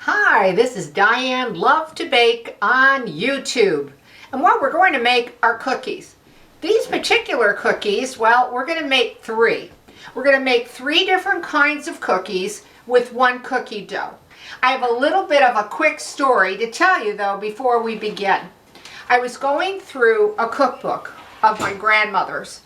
Hi, this is Diane Lovetobake on YouTube. And what we're going to make are cookies. These particular cookies, well, we're going to make three. We're going to make three different kinds of cookies with one cookie dough. I have a little bit of a quick story to tell you though before we begin. I was going through a cookbook of my grandmother's,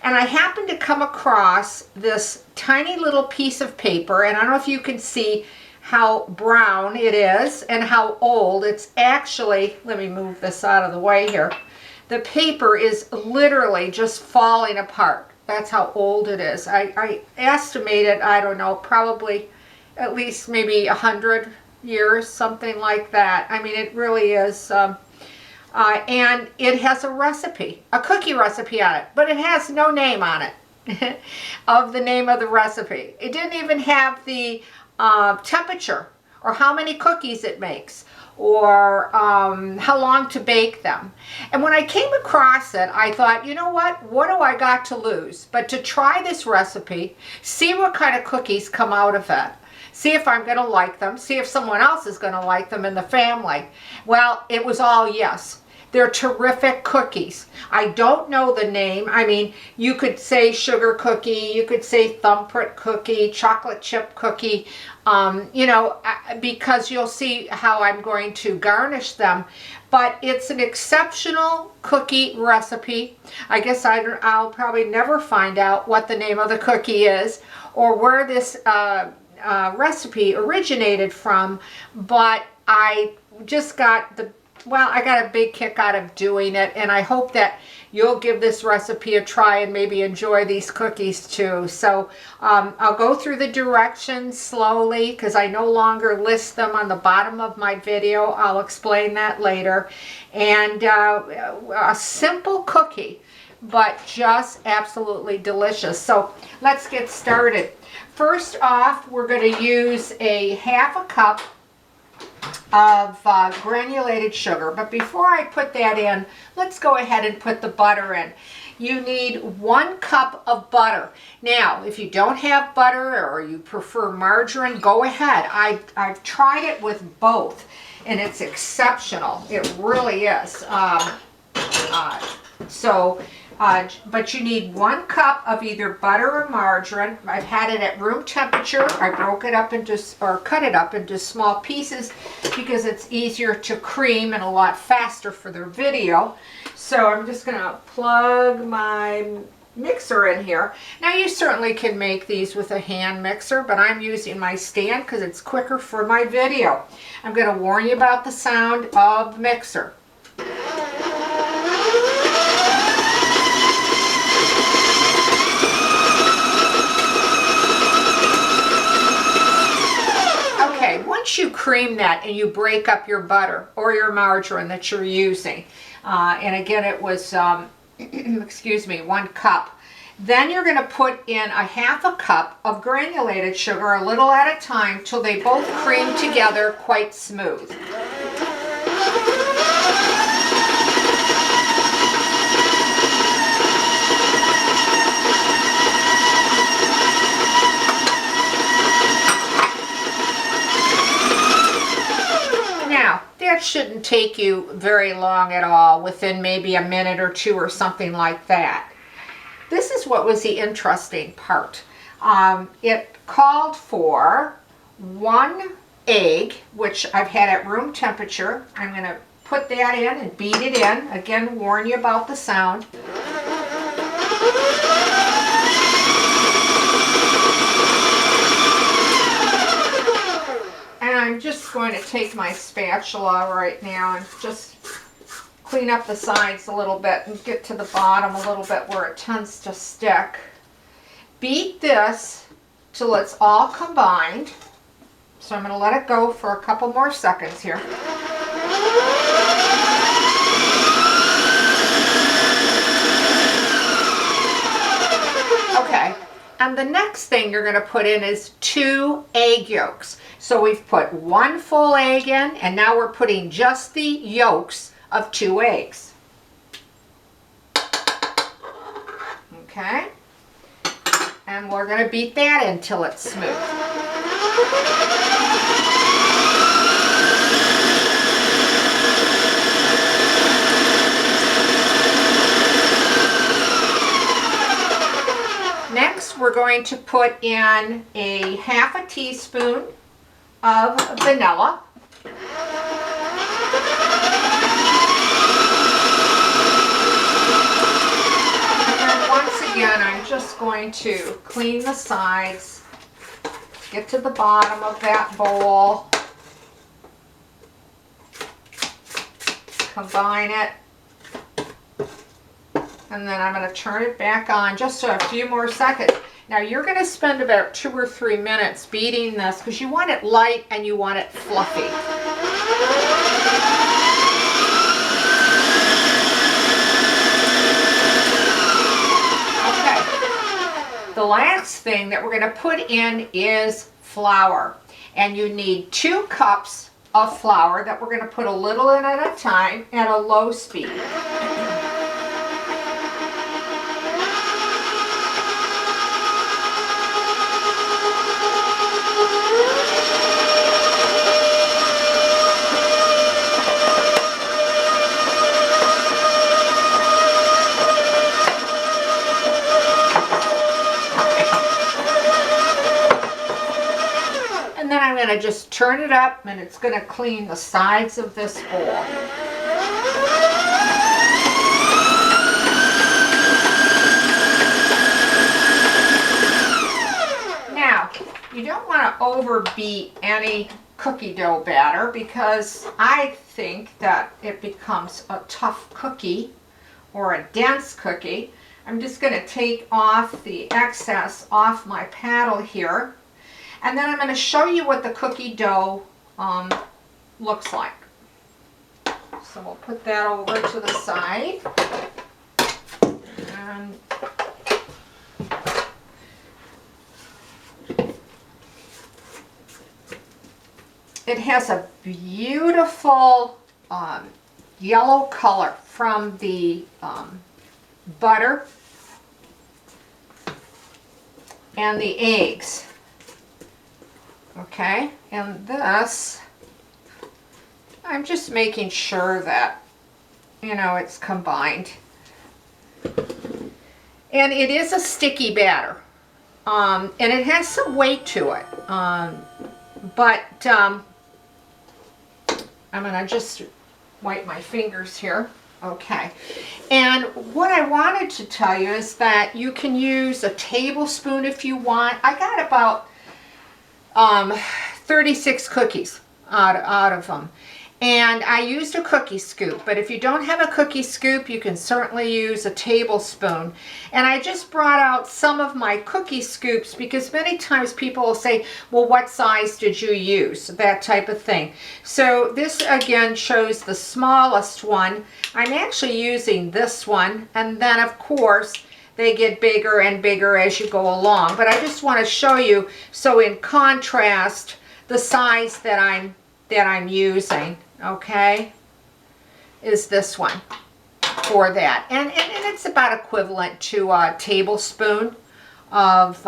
and I happened to come across this tiny little piece of paper, and I don't know if you can see how brown it is and how old. It's actually, let me move this out of the way here. The paper is literally just falling apart. That's how old it is. I estimated, I don't know, probably at least maybe 100 years, something like that. I mean, it really is. And it has a recipe, a cookie recipe on it, but it has no name on it of the name of the recipe. It didn't even have the temperature or how many cookies it makes or how long to bake them. And when I came across it, I thought, you know what do I got to lose but to try this recipe, see what kind of cookies come out of it, see if I'm going to like them, see if someone else is going to like them in the family. Well, it was all yes. They're terrific cookies. I don't know the name. I mean, you could say sugar cookie, you could say thumbprint cookie, chocolate chip cookie, you know, because you'll see how I'm going to garnish them. But it's an exceptional cookie recipe. I guess I'll probably never find out what the name of the cookie is or where this recipe originated from, but I just got I got a big kick out of doing it, and I hope that you'll give this recipe a try and maybe enjoy these cookies too. So I'll go through the directions slowly because I no longer list them on the bottom of my video. I'll explain that later. And a simple cookie, but just absolutely delicious. So let's get started. First off, we're going to use a half a cup of granulated sugar. But before I put that in, let's go ahead and put the butter in. You need 1 cup of butter. Now, if you don't have butter or you prefer margarine, go ahead. I've tried it with both, and it's exceptional. It really is. But you need 1 cup of either butter or margarine. I've had it at room temperature. I broke it up into, or cut it up into small pieces because it's easier to cream and a lot faster for the video. So I'm just going to plug my mixer in here. Now you certainly can make these with a hand mixer, but I'm using my stand because it's quicker for my video. I'm going to warn you about the sound of the mixer. Once you cream that and you break up your butter or your margarine that you're using, and again it was, excuse me, 1 cup, then you're going to put in a half a cup of granulated sugar, a little at a time, till they both cream together quite smooth. That shouldn't take you very long at all, within maybe a minute or two or something like that. This is what was the interesting part. It called for 1 egg, which I've had at room temperature. I'm going to put that in and beat it in. Again, warn you about the sound. I'm just going to take my spatula right now and just clean up the sides a little bit and get to the bottom a little bit where it tends to stick. Beat this till it's all combined. So I'm going to let it go for a couple more seconds here. Okay. And the next thing you're going to put in is 2 egg yolks. So we've put 1 full egg in, and now we're putting just the yolks of 2 eggs. Okay? And we're going to beat that until it's smooth. we're going to put in a half a teaspoon of vanilla. Again, I'm just going to clean the sides, get to the bottom of that bowl, combine it, and then I'm going to turn it back on just for a few more seconds. Now you're going to spend about 2 or 3 minutes beating this because you want it light and you want it fluffy. The last thing that we're going to put in is flour. And you need 2 cups of flour that we're going to put a little in at a time at a low speed. I'm going to just turn it up and it's going to clean the sides of this bowl. Now, you don't want to overbeat any cookie dough batter because I think that it becomes a tough cookie or a dense cookie. I'm just going to take off the excess off my paddle here. And then I'm going to show you what the cookie dough looks like. So we'll put that over to the side. And it has a beautiful yellow color from the butter and the eggs. Okay, and this, I'm just making sure that, you know, it's combined. And it is a sticky batter, and it has some weight to it, but I'm going to just wipe my fingers here. Okay, and what I wanted to tell you is that you can use a tablespoon if you want. I got about 36 cookies out of them, and I used a cookie scoop, but if you don't have a cookie scoop you can certainly use a tablespoon. And I just brought out some of my cookie scoops because many times people will say, well, what size did you use, that type of thing. So this again shows the smallest one. I'm actually using this one, and then of course they get bigger and bigger as you go along. But I just want to show you, so in contrast, the size that I'm using, okay, is this one for that. And it's about equivalent to a tablespoon of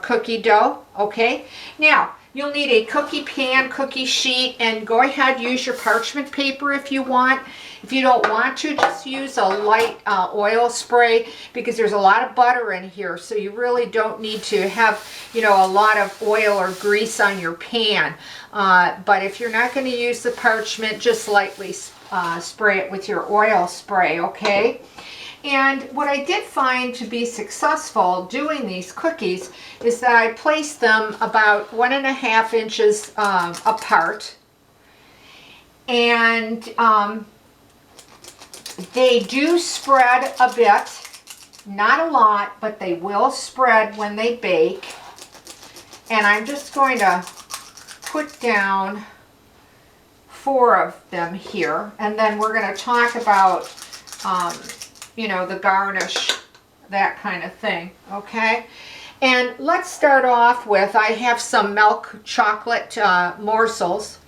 cookie dough, okay? Now, you'll need a cookie pan, cookie sheet, and go ahead, use your parchment paper if you want. If you don't want to, just use a light oil spray because there's a lot of butter in here, so you really don't need to have, you know, a lot of oil or grease on your pan. But if you're not going to use the parchment, just lightly spray it with your oil spray, okay? And what I did find to be successful doing these cookies is that I placed them about 1.5 inches apart. And they do spread a bit, not a lot, but they will spread when they bake. And I'm just going to put down 4 of them here, and then we're going to talk about you know, the garnish, that kind of thing, okay? And let's start off with, I have some milk chocolate morsels.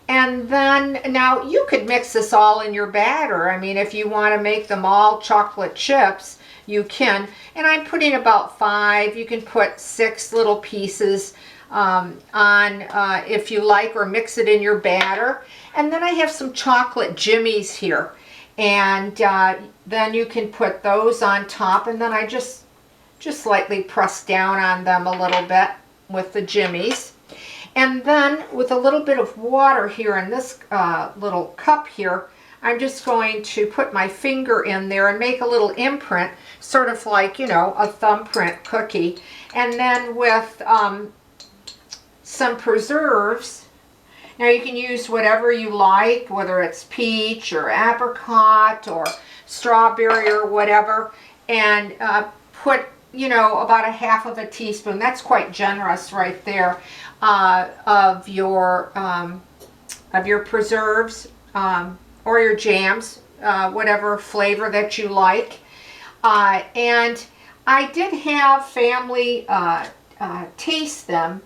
And then, now you could mix this all in your batter. I mean, if you want to make them all chocolate chips, you can. And I'm putting about 5. You can put 6 little pieces on if you like, or mix it in your batter. And then I have some chocolate jimmies here. And then you can put those on top, and then I just just lightly press down on them a little bit with the jimmies. And then with a little bit of water here in this little cup here, I'm just going to put my finger in there and make a little imprint, sort of like, you know, a thumbprint cookie. And then with some preserves, now you can use whatever you like, whether it's peach or apricot or strawberry or whatever, and put, you know, about a half of a teaspoon. That's quite generous right there, of your preserves or your jams, whatever flavor that you like. And I did have family taste them,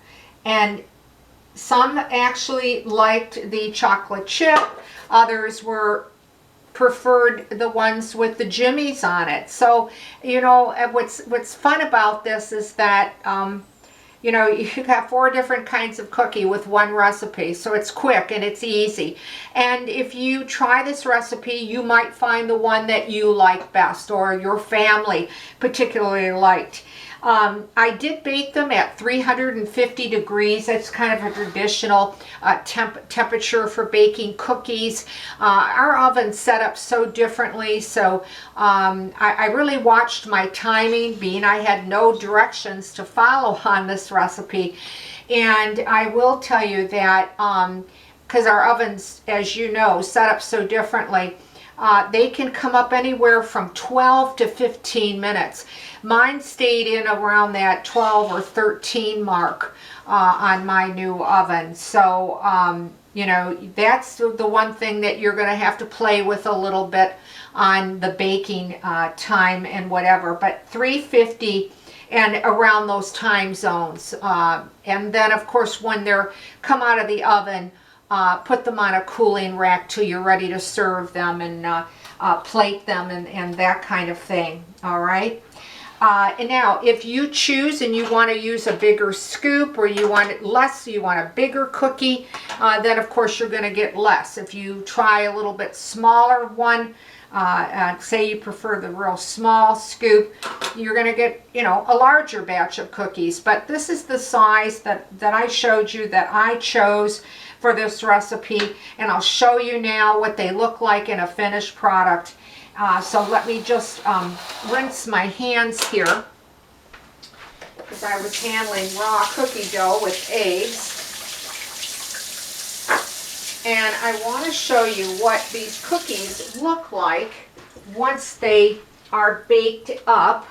and some actually liked the chocolate chip. Others preferred the ones with the jimmies on it. So, you know, what's fun about this is that, you know, you have 4 different kinds of cookie with one recipe. So it's quick and it's easy. And if you try this recipe, you might find the one that you like best or your family particularly liked. I did bake them at 350 degrees. That's kind of a traditional temperature for baking cookies. Our oven's set up so differently, so I really watched my timing, being I had no directions to follow on this recipe. And I will tell you that because our ovens, as you know, set up so differently, they can come up anywhere from 12 to 15 minutes. Mine stayed in around that 12 or 13 mark on my new oven. So, you know, that's the one thing that you're going to have to play with a little bit on the baking time and whatever. But 350 and around those time zones. And then, of course, when they're come out of the oven, put them on a cooling rack till you're ready to serve them and plate them and that kind of thing. All right. And now, if you choose and you want to use a bigger scoop, or you want it less, you want a bigger cookie, then of course you're going to get less. If you try a little bit smaller one, say you prefer the real small scoop, you're going to get, you know, a larger batch of cookies. But this is the size that I showed you that I chose for this recipe, and I'll show you now what they look like in a finished product. So let me just rinse my hands here, because I was handling raw cookie dough with eggs. And I want to show you what these cookies look like once they are baked up.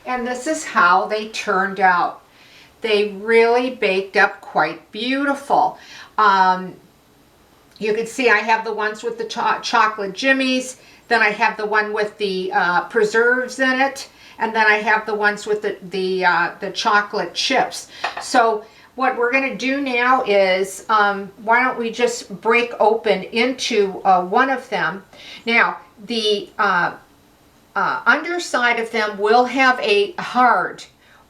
And this is how they turned out. They really baked up quite beautiful. You can see I have the ones with the chocolate jimmies, then I have the one with the preserves in it, and then I have the ones with the chocolate chips. So what we're going to do now is, why don't we just break open into one of them. Now, the underside of them will have a hard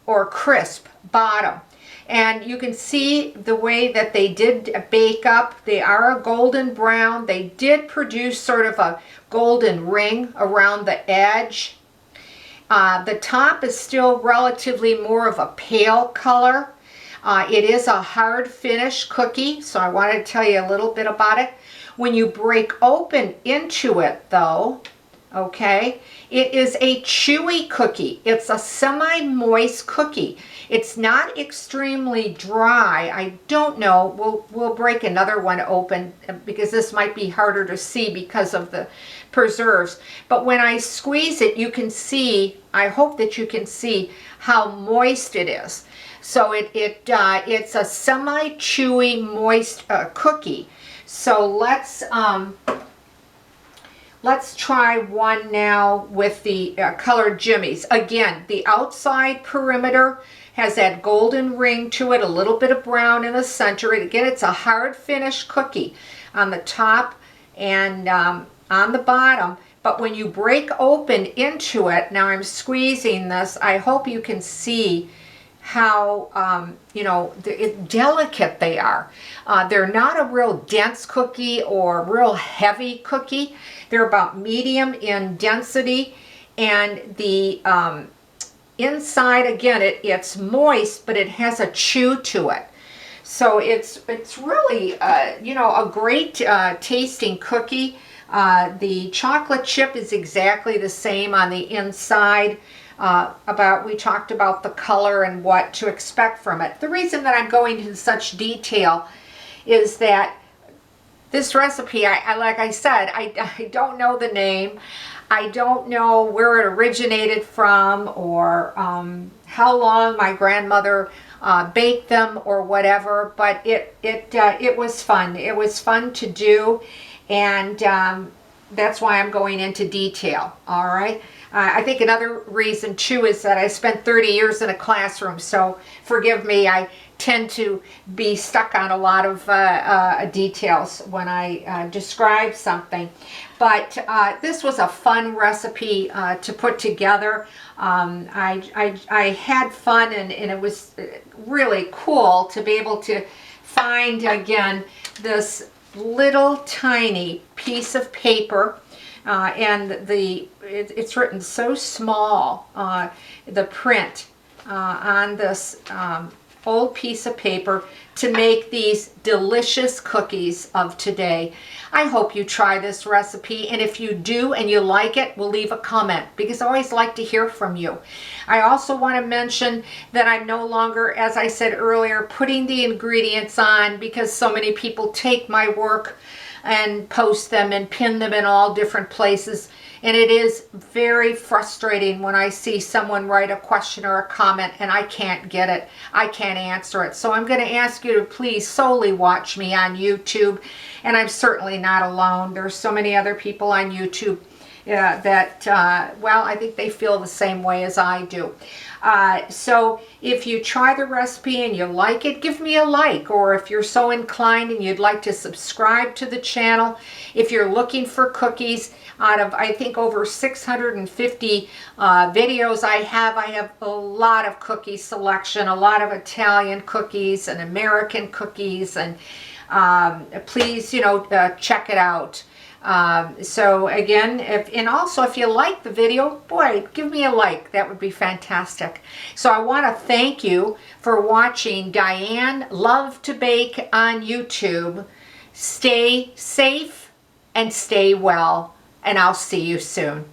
or crisp bottom. And you can see the way that they did bake up. They are a golden brown. They did produce sort of a golden ring around the edge. The top is still relatively more of a pale color. It is a hard finish cookie, so I wanted to tell you a little bit about it. When you break open into it, though, okay, it is a chewy cookie. It's a semi-moist cookie. It's not extremely dry. I don't know. We'll break another one open because this might be harder to see because of the preserves. But when I squeeze it, you can see, I hope that you can see how moist it is. So it's a semi-chewy, moist cookie. So let's try one now with the colored jimmies. Again, the outside perimeter has that golden ring to it, a little bit of brown in the center. Again, it's a hard finish cookie on the top and on the bottom. But when you break open into it, now I'm squeezing this, I hope you can see how, delicate they are. They're not a real dense cookie or real heavy cookie. They're about medium in density, and the inside, again, it's moist, but it has a chew to it. So it's really, a great tasting cookie. The chocolate chip is exactly the same on the inside. We talked about the color and what to expect from it. The reason that I'm going into such detail is that this recipe, like I said, I don't know the name. I don't know where it originated from, or how long my grandmother baked them or whatever, but it was fun. It was fun to do, and that's why I'm going into detail, all right? I think another reason too is that I spent 30 years in a classroom, so forgive me, I tend to be stuck on a lot of details when I describe something. But this was a fun recipe to put together. I had fun, and it was really cool to be able to find, again, this little tiny piece of paper. And it's written so small, the print on this old piece of paper, to make these delicious cookies of today. I hope you try this recipe, and if you do and you like it, we'll leave a comment, because I always like to hear from you. I also want to mention that I'm no longer, as I said earlier, putting the ingredients on, because so many people take my work and post them and pin them in all different places. And it is very frustrating when I see someone write a question or a comment and I can't get it. I can't answer it. So I'm going to ask you to please solely watch me on YouTube. And I'm certainly not alone. There's so many other people on YouTube that, I think they feel the same way as I do. So if you try the recipe and you like it, give me a like, or if you're so inclined and you'd like to subscribe to the channel. If you're looking for cookies, out of I think over 650 videos I have a lot of cookie selection, a lot of Italian cookies and American cookies, and please, check it out. So again, and also if you like the video, boy, give me a like. That would be fantastic. So I want to thank you for watching Diane Lovetobake on YouTube. Stay safe and stay well, and I'll see you soon.